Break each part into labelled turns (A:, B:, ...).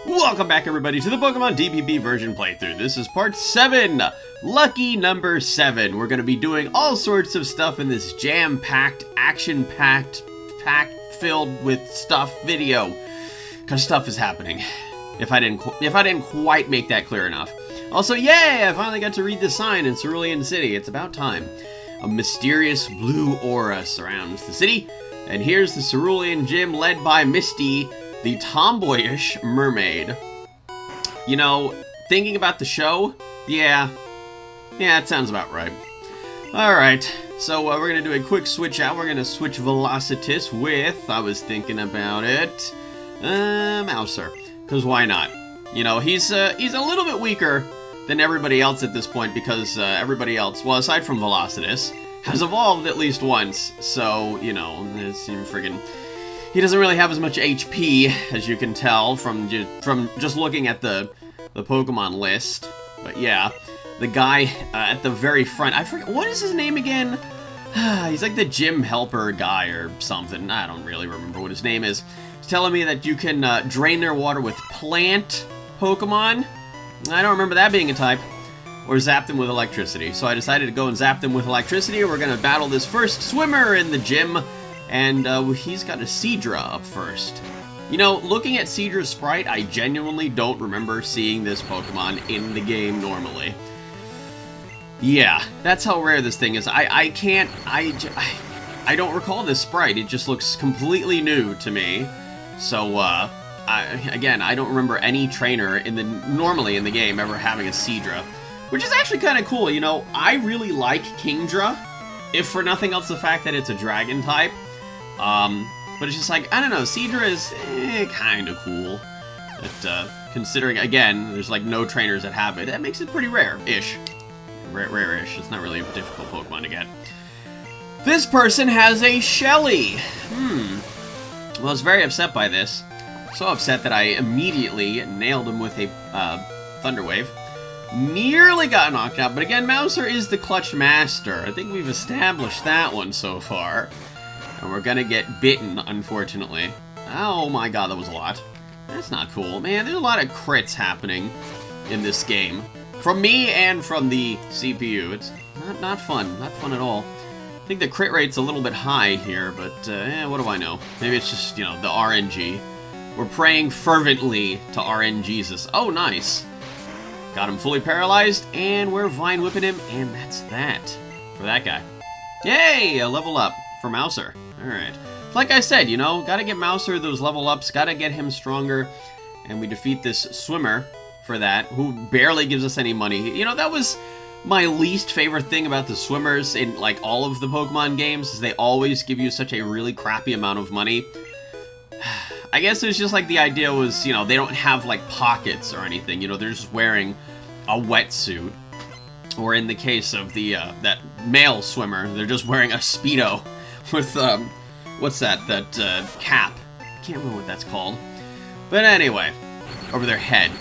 A: Welcome back, everybody, to the Pokemon TPP version playthrough. This is part 7, lucky number 7. We're going to be doing all sorts of stuff in this jam-packed, action-packed, pack-filled with stuff video. Because stuff is happening. If I didn't quite make that clear enough. Also, yay! I finally got to read the sign in Cerulean City. It's about time. A mysterious blue aura surrounds the city, and here's the Cerulean gym led by Misty, the tomboyish mermaid. You know, thinking about the show, yeah, it sounds about right. Alright, so we're going to do a quick switch out. We're going to switch Velocitus with, I was thinking about it, Mouser. Because why not? You know, he's a little bit weaker than everybody else at this point because everybody else, well, aside from Velocitus, has evolved at least once. So, you know, it's friggin'... He doesn't really have as much HP, as you can tell from just looking at the Pokemon list. But yeah, the guy at the very front, I forget, what is his name again? He's like the gym helper guy or something. I don't really remember what his name is. He's telling me that you can drain their water with plant Pokemon. I don't remember that being a type. Or zap them with electricity. So I decided to go and zap them with electricity. We're going to battle this first swimmer in the gym. And he's got a Seadra up first. You know, looking at Seadra's sprite, I genuinely don't remember seeing this Pokemon in the game normally. Yeah, that's how rare this thing is. I don't recall this sprite. It just looks completely new to me. So, again, I don't remember any trainer normally in the game ever having a Seadra. Which is actually kind of cool, you know. I really like Kingdra, if for nothing else the fact that it's a dragon type. But it's just like, I don't know, Seadra is kind of cool. But, considering, again, there's like no trainers that have it, that makes it pretty rare-ish. Rare-ish. It's not really a difficult Pokemon to get. This person has a Shelly. Well, I was very upset by this. So upset that I immediately nailed him with a Thunder Wave. Nearly got knocked out, but again, Mouser is the clutch master. I think we've established that one so far. And we're gonna get bitten, unfortunately. Oh my god, that was a lot. That's not cool. Man, there's a lot of crits happening in this game. From me and from the CPU. It's not fun. Not fun at all. I think the crit rate's a little bit high here, but what do I know? Maybe it's just, you know, the RNG. We're praying fervently to RNGesus. Oh, nice. Got him fully paralyzed, and we're Vine Whipping him, and that's that for that guy. Yay! A level up for Mouser. Alright. Like I said, you know, gotta get Mouser those level ups, gotta get him stronger, and we defeat this swimmer for that, who barely gives us any money. You know, that was my least favorite thing about the swimmers in, like, all of the Pokemon games, is they always give you such a really crappy amount of money. I guess it's just like the idea was, you know, they don't have like pockets or anything, you know, they're just wearing a wetsuit. Or in the case of the, that male swimmer, they're just wearing a Speedo with, what's that, cap. Can't remember what that's called. But anyway, over their head.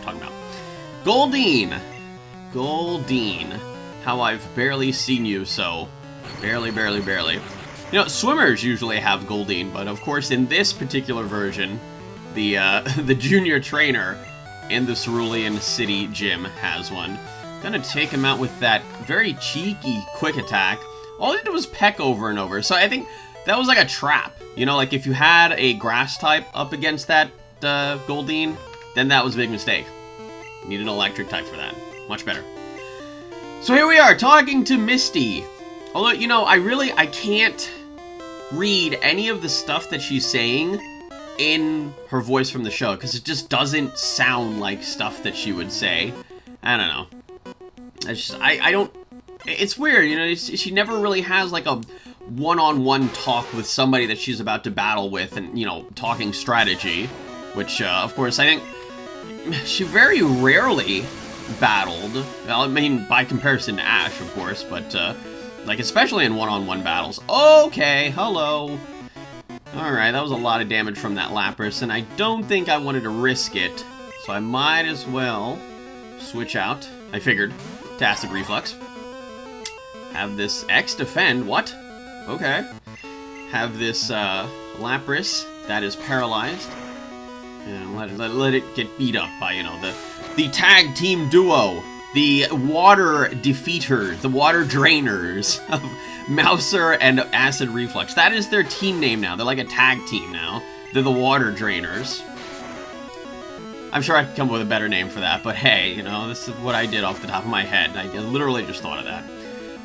A: Talking about. Goldeen. Goldeen. How I've barely seen you, so. Barely. You know, swimmers usually have Goldeen, but of course in this particular version, the junior trainer in the Cerulean City gym has one. Gonna take him out with that very cheeky quick attack. All he did was peck over and over, so I think that was like a trap. You know, like if you had a grass type up against that Goldeen, then that was a big mistake. You need an electric type for that. Much better. So here we are, talking to Misty. Although, you know, I can't read any of the stuff that she's saying in her voice from the show, because it just doesn't sound like stuff that she would say. I don't know. It's just, I don't... It's weird, you know, she never really has, like, a one-on-one talk with somebody that she's about to battle with and, you know, talking strategy. Which, of course, I think she very rarely battled. Well, I mean, by comparison to Ash, of course, but, like, especially in one-on-one battles. Okay, hello. Alright, that was a lot of damage from that Lapras, and I don't think I wanted to risk it. So I might as well switch out, I figured, to Acid Reflux. Have this X defend, what? Okay. Have this Lapras that is paralyzed. And let it get beat up by, you know, the tag team duo. The water defeaters, the water drainers of Mouser and Acid Reflux. That is their team name now. They're like a tag team now. They're the water drainers. I'm sure I could come up with a better name for that, but hey, you know, this is what I did off the top of my head. I literally just thought of that.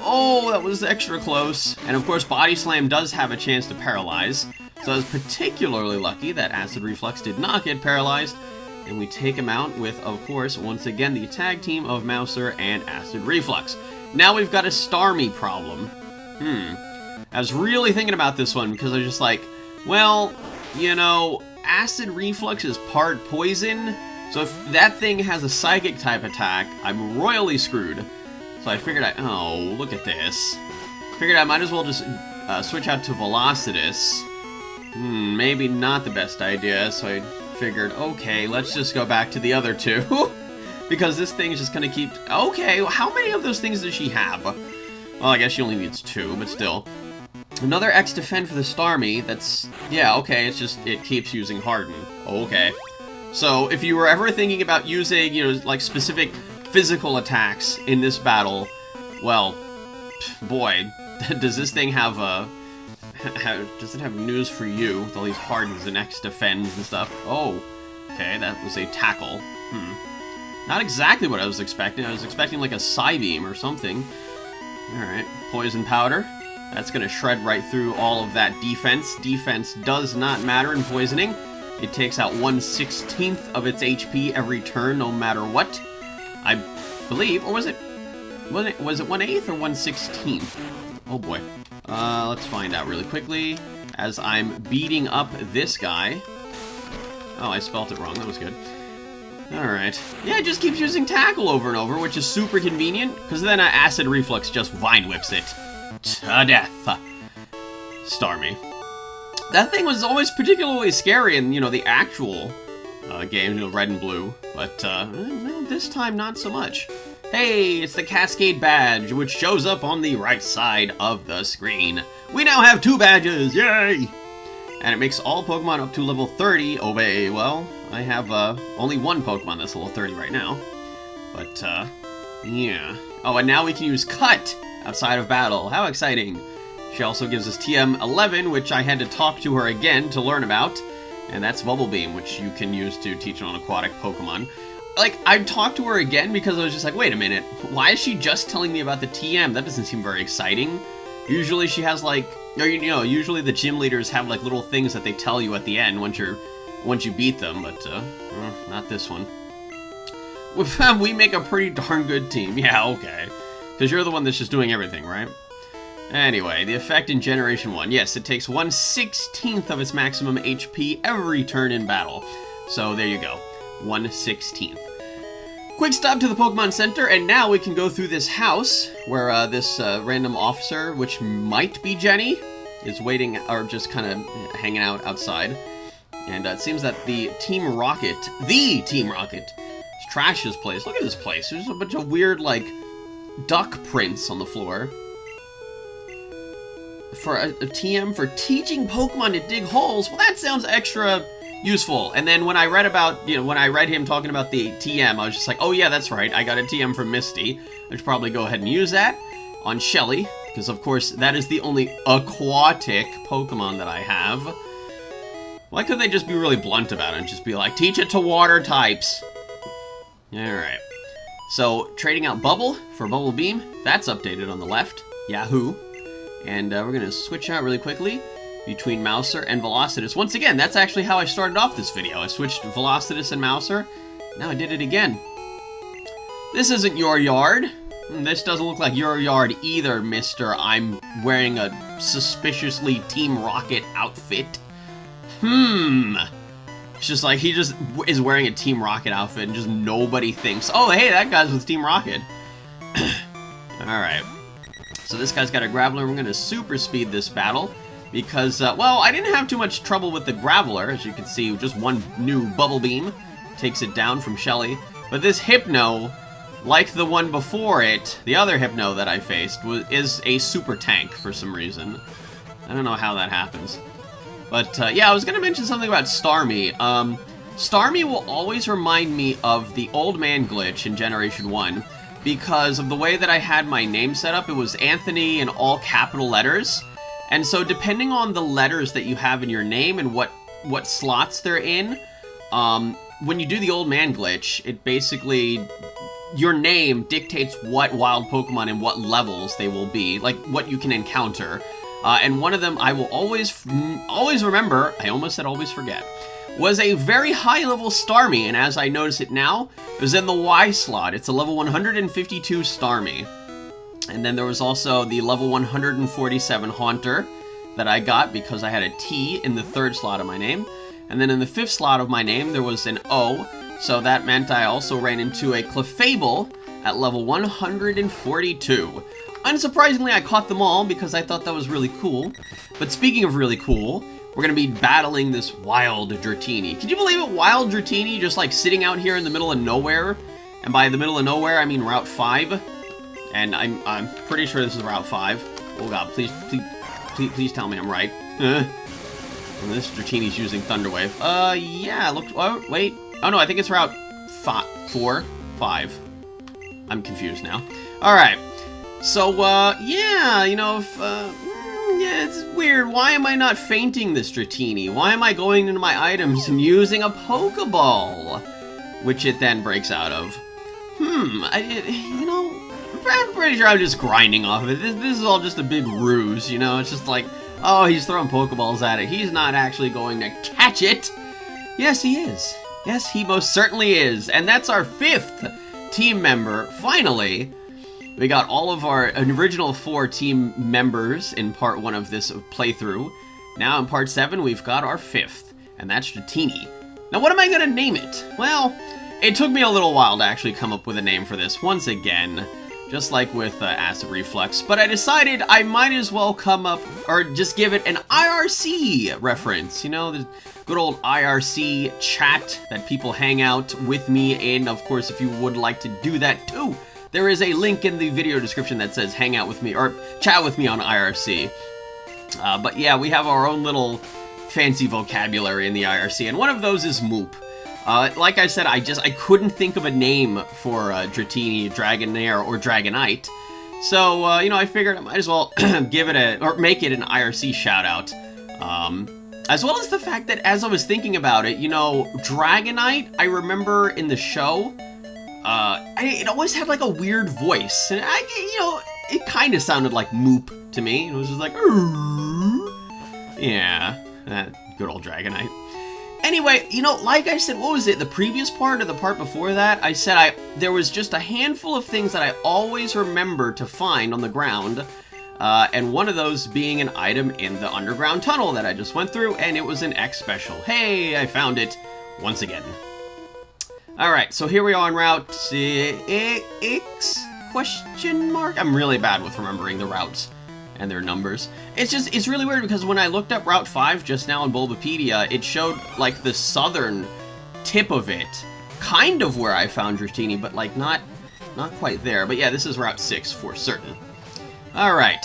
A: Oh, that was extra close. And of course, Body Slam does have a chance to paralyze. So I was particularly lucky that Acid Reflux did not get paralyzed. And we take him out with, of course, once again, the tag team of Mouser and Acid Reflux. Now we've got a Starmie problem. I was really thinking about this one because I was just like, well, you know, Acid Reflux is part poison, so if that thing has a Psychic type attack, I'm royally screwed. So I figured oh, look at this. Figured I might as well just switch out to Velocitus. Maybe not the best idea, so I figured, okay, let's just go back to the other two. Because this thing is just gonna keep... Okay, well, how many of those things does she have? Well, I guess she only needs 2, but still. Another X defend for the Starmie, that's... Yeah, okay, it's just, it keeps using Harden. Okay. So, if you were ever thinking about using, you know, like, specific physical attacks in this battle, well, boy, does this thing have a... does it have news for you with all these Hardens and X defends and stuff? Oh, okay, that was a tackle. Not exactly what I was expecting. I was expecting like a Psybeam or something. Alright, Poison Powder. That's going to shred right through all of that defense. Defense does not matter in poisoning. It takes out 1/16 of its HP every turn, no matter what. I believe, or was it 1/8 or 1/16? Oh boy. Let's find out really quickly as I'm beating up this guy. Oh, I spelt it wrong. That was good. Alright. Yeah, it just keeps using Tackle over and over, which is super convenient, because then Acid Reflux just Vine Whips it to death. Starmie. That thing was always particularly scary in, you know, the actual games, you know, Red and Blue, but this time not so much. Hey, it's the Cascade badge, which shows up on the right side of the screen. We now have 2 badges, yay! And it makes all Pokemon up to level 30 obey. Well, I have only 1 Pokemon that's level 30 right now. But, yeah. Oh, and now we can use Cut outside of battle. How exciting. She also gives us TM11, which I had to talk to her again to learn about. And that's Bubble Beam, which you can use to teach on aquatic Pokemon. Like, I talked to her again because I was just like, wait a minute, why is she just telling me about the TM? That doesn't seem very exciting. Usually she has, like, or, you know, usually the gym leaders have, like, little things that they tell you at the end once you beat them, but, not this one. We make a pretty darn good team. Yeah, okay. Because you're the one that's just doing everything, right? Anyway, the effect in Generation 1. Yes, it takes 1/16 of its maximum HP every turn in battle. So, there you go. 1/16. Quick stop to the Pokemon Center, and now we can go through this house where this random officer, which might be Jenny, is waiting, or just kind of hanging out outside. And it seems that the Team Rocket, is trash this place. Look at this place. There's a bunch of weird, like, duck prints on the floor. For a TM for teaching Pokemon to dig holes, well, that sounds extra useful. And then when I read about, you know, when I read him talking about the TM, I was just like, oh yeah, that's right, I got a TM from Misty. I should probably go ahead and use that on Shelly, because of course that is the only aquatic Pokemon that I have. Why couldn't they just be really blunt about it and just be like, teach it to water types? Alright. So, trading out Bubble for Bubble Beam, that's updated on the left. Yahoo! And we're going to switch out really quickly between Mouser and Velocitus. Once again, that's actually how I started off this video. I switched Velocitus and Mouser. Now I did it again. This isn't your yard. This doesn't look like your yard either, mister. I'm wearing a suspiciously Team Rocket outfit. It's just like he just is wearing a Team Rocket outfit and just nobody thinks, oh, hey, that guy's with Team Rocket. Alright. So this guy's got a Graveler. We're going to super speed this battle. Because, well, I didn't have too much trouble with the Graveler. As you can see, just one new Bubble Beam takes it down from Shelly. But this Hypno, like the one before it, the other Hypno that I faced, is a super tank for some reason. I don't know how that happens. But, yeah, I was going to mention something about Starmie. Starmie will always remind me of the old man glitch in Generation 1 because of the way that I had my name set up. It was Anthony in all capital letters. And so depending on the letters that you have in your name and what slots they're in, when you do the old man glitch, it basically, your name dictates what wild Pokemon and what levels they will be, like what you can encounter. And one of them I will always remember, I almost said always forget, was a very high level Starmie, and as I notice it now, it was in the Y slot. It's a level 152 Starmie. And then there was also the level 147 Haunter that I got because I had a T in the 3rd slot of my name. And then in the 5th slot of my name, there was an O, so that meant I also ran into a Clefable at level 142. Unsurprisingly, I caught them all because I thought that was really cool. But speaking of really cool, we're going to be battling this wild Dratini. Can you believe it? Wild Dratini just like sitting out here in the middle of nowhere. And by the middle of nowhere, I mean Route 5. And I'm pretty sure this is Route 5. Oh god, please tell me I'm right. And this Dratini's using Thunder Wave. Yeah, look, oh, wait. Oh no, I think it's Route 5. I'm confused now. Alright. So, yeah, you know, yeah, it's weird. Why am I not fainting this Dratini? Why am I going into my items and using a Pokeball? Which it then breaks out of. You know, I'm pretty sure I'm just grinding off of it. This is all just a big ruse, you know? It's just like, oh, he's throwing Pokeballs at it. He's not actually going to catch it. Yes, he is. Yes, he most certainly is. And that's our 5th team member. Finally, we got all of our original 4 team members in part 1 of this playthrough. Now in part 7, we've got our 5th, and that's Dratini. Now what am I going to name it? Well, it took me a little while to actually come up with a name for this once again. Just like with Acid Reflux, but I decided I might as well come up, or just give it an IRC reference, you know, the good old IRC chat that people hang out with me in. Of course, if you would like to do that too, there is a link in the video description that says hang out with me, or chat with me on IRC. But yeah, we have our own little fancy vocabulary in the IRC, and one of those is Moop. Like I said, I couldn't think of a name for Dratini, Dragonair, or Dragonite. So, you know, I figured I might as well give it or make it an IRC shout-out. As well as the fact that as I was thinking about it, you know, Dragonite, I remember in the show, it always had like a weird voice. And you know, it kind of sounded like Moop to me. It was just like, yeah, that good old Dragonite. Anyway, you know, like I said, what was it? The previous part or the part before that? I said there was just a handful of things that I always remember to find on the ground. And one of those being an item in the underground tunnel that I just went through, and it was an X special. Hey, I found it once again. Alright, so here we are on Route X question mark? I'm really bad with remembering the routes and their numbers. It's really weird because when I looked up Route 5 just now on Bulbapedia, it showed like the southern tip of it, kind of where I found Dratini, but like not quite there. But yeah, this is Route 6 for certain. Alright,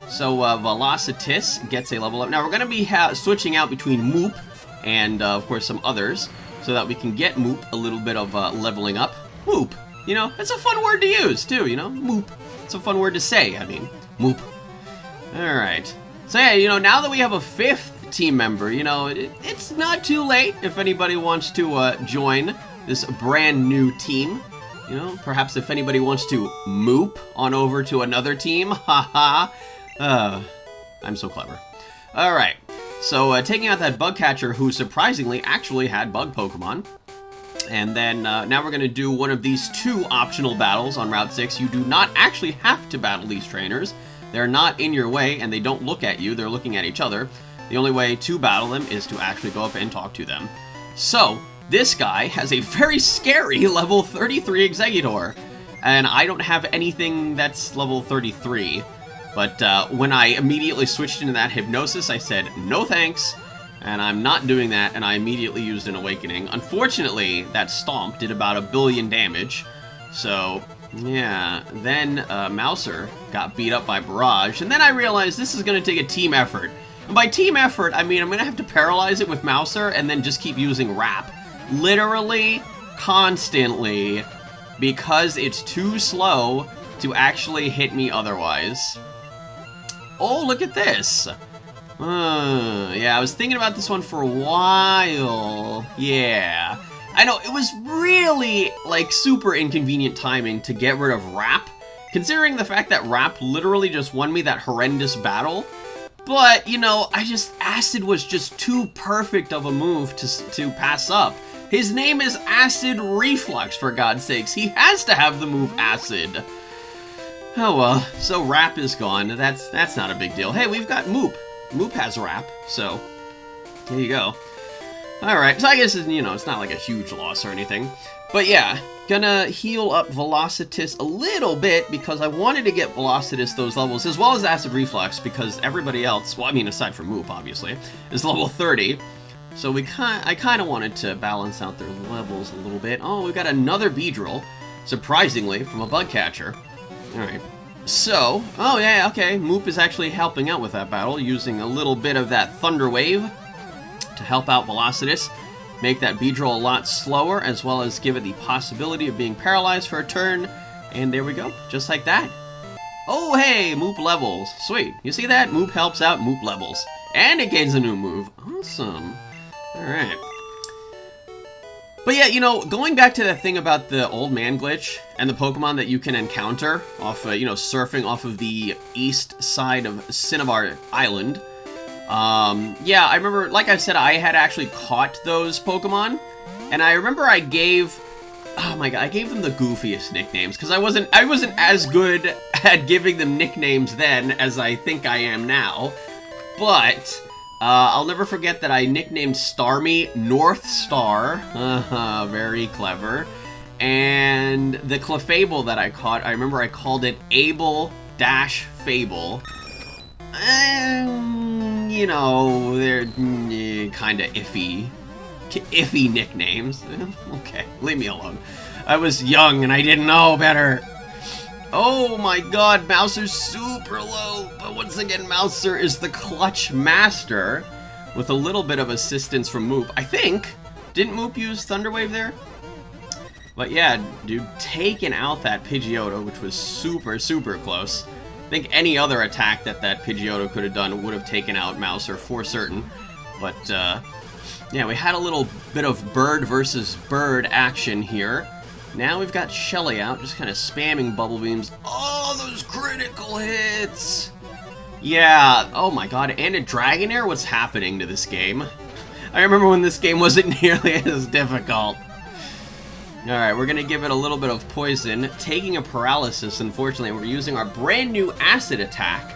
A: so Velocitus gets a level up. Now we're going to be switching out between Moop and of course some others so that we can get Moop a little bit of leveling up. Moop, you know, it's a fun word to use too, you know, Moop. It's a fun word to say, I mean, Moop. Alright, so yeah, you know, now that we have a 5th team member, you know, it's not too late if anybody wants to join this brand new team. You know, perhaps if anybody wants to Moop on over to another team, haha. I'm so clever. Alright, so taking out that bug catcher who surprisingly actually had bug Pokemon. And then now we're going to do one of these 2 optional battles on Route 6. You do not actually have to battle these trainers. They're not in your way, and they don't look at you. They're looking at each other. The only way to battle them is to actually go up and talk to them. So, this guy has a very scary level 33 Exeggutor. And I don't have anything that's level 33. But when I immediately switched into that Hypnosis, I said, no thanks. And I'm not doing that, and I immediately used an Awakening. Unfortunately, that Stomp did about 1 billion damage. So, yeah, then Mouser got beat up by Barrage, and then I realized this is going to take a team effort. And by team effort, I mean I'm going to have to paralyze it with Mouser and then just keep using Wrap. literally, constantly, because it's too slow to actually hit me otherwise. Oh, look at this! Yeah, I was thinking about this one for a while. Yeah. I know, it was really, like, super inconvenient timing to get rid of Rap, considering the fact that Rap literally just won me that horrendous battle. But, you know, Acid was just too perfect of a move to pass up. His name is Acid Reflux, for God's sakes. He has to have the move Acid. Oh well, so Rap is gone. That's not a big deal. Hey, we've got Moop. Moop has Rap, so there you go. Alright, so I guess, you know, it's not like a huge loss or anything. But yeah, gonna heal up Velocitus a little bit because I wanted to get Velocitus those levels, as well as Acid Reflux, because everybody else, well, I mean, aside from Moop, obviously, is level 30. So I kind of wanted to balance out their levels a little bit. Oh, we've got another Beedrill, surprisingly, from a Bug Catcher. Alright, so, oh yeah, okay, Moop is actually helping out with that battle, using a little bit of that Thunder Wave to help out Velocitus, make that Beedrill a lot slower, as well as give it the possibility of being paralyzed for a turn, and there we go, just like that. Oh hey, Moop levels, sweet, you see that? Moop helps out Moop levels, and it gains a new move, awesome, alright. But yeah, you know, going back to that thing about the old man glitch and the Pokemon that you can encounter off, you know, surfing off of the east side of Cinnabar Island. Yeah, I remember, like I said, I had actually caught those Pokemon, and I remember I gave, oh my god, I gave them the goofiest nicknames, because I wasn't as good at giving them nicknames then as I think I am now, but I'll never forget that I nicknamed Starmie North Star. Very clever. And the Clefable that I caught, I remember I called it Able-Fable. And, you know, they're kind of iffy nicknames. Okay, leave me alone. I was young and I didn't know better. Oh my god, Mouser's super low, but once again, Mouser is the clutch master, with a little bit of assistance from Moop. I think, didn't Moop use Thunder Wave there? But yeah, dude, taking out that Pidgeotto, which was super, super close. I think any other attack that Pidgeotto could have done would have taken out Mouser for certain. But, yeah, we had a little bit of bird versus bird action here. Now we've got Shelly out, just kind of spamming Bubble Beams. Oh, those critical hits! Yeah, oh my god, and a Dragonair? What's happening to this game? I remember when this game wasn't nearly as difficult. Alright, we're gonna give it a little bit of poison, taking a paralysis. Unfortunately, we're using our brand new acid attack,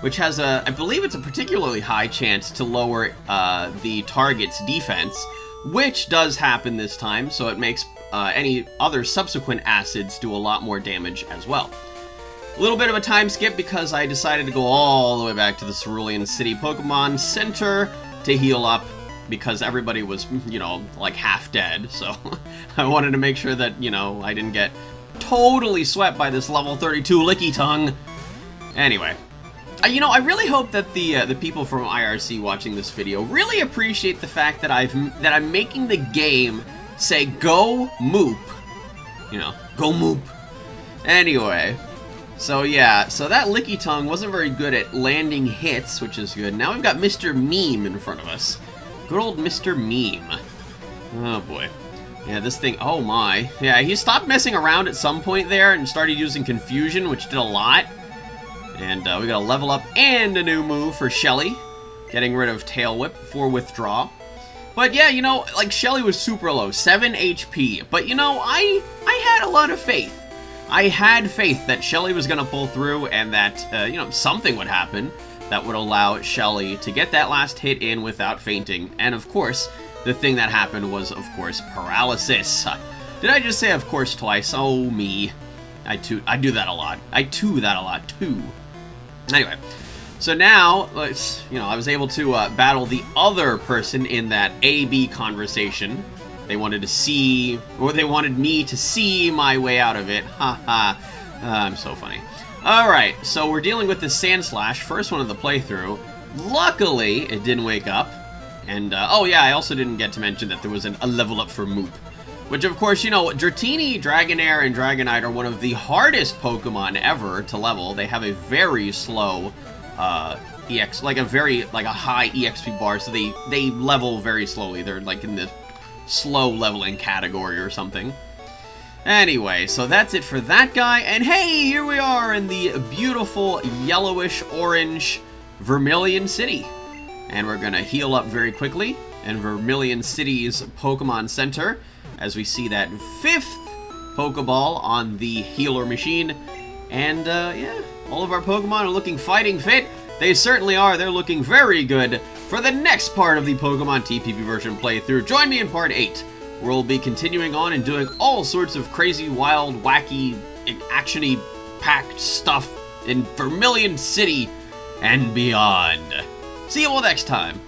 A: which has a, I believe it's a particularly high chance to lower the target's defense, which does happen this time, so it makes any other subsequent acids do a lot more damage as well. A little bit of a time skip because I decided to go all the way back to the Cerulean City Pokemon Center to heal up because everybody was, you know, like half dead, so I wanted to make sure that, you know, I didn't get totally swept by this level 32 Lickitung. Anyway, you know, I really hope that the people from IRC watching this video really appreciate the fact that I'm making the game say go Moop, you know, go Moop. Anyway, so yeah, so that Lickitung wasn't very good at landing hits, which is good. Now we've got Mr. Meme in front of us. Good old Mr. Meme. Oh boy. Yeah, this thing, oh my. Yeah, he stopped messing around at some point there and started using Confusion, which did a lot. And we got a level up and a new move for Shelly, getting rid of Tail Whip for Withdraw. But yeah, you know, like, Shelly was super low, 7 HP. But, you know, I had a lot of faith. I had faith that Shelly was going to pull through and that, you know, something would happen that would allow Shelly to get that last hit in without fainting. And, of course, the thing that happened was, of course, paralysis. Did I just say, of course, twice? Oh, me. I do that a lot. I do that a lot, too. Anyway. So now, you know, I was able to battle the other person in that A-B conversation. They wanted to see, or they wanted me to see my way out of it. Ha ha. I'm so funny. Alright, so we're dealing with the Sand Slash, first one of the playthrough. Luckily, it didn't wake up. And, oh yeah, I also didn't get to mention that there was a level up for Moop. Which, of course, you know, Dratini, Dragonair, and Dragonite are one of the hardest Pokemon ever to level. They have a very slow, EX, like a high EXP bar, so they level very slowly. They're, like, in the slow leveling category or something. Anyway, so that's it for that guy, and hey, here we are in the beautiful yellowish-orange Vermilion City. And we're gonna heal up very quickly in Vermilion City's Pokemon Center, as we see that 5th Pokeball on the healer machine. And, yeah, all of our Pokemon are looking fighting fit. They certainly are. They're looking very good for the next part of the Pokemon TPP version playthrough. Join me in part 8, where we'll be continuing on and doing all sorts of crazy, wild, wacky, action-y packed stuff in Vermilion City and beyond. See you all next time.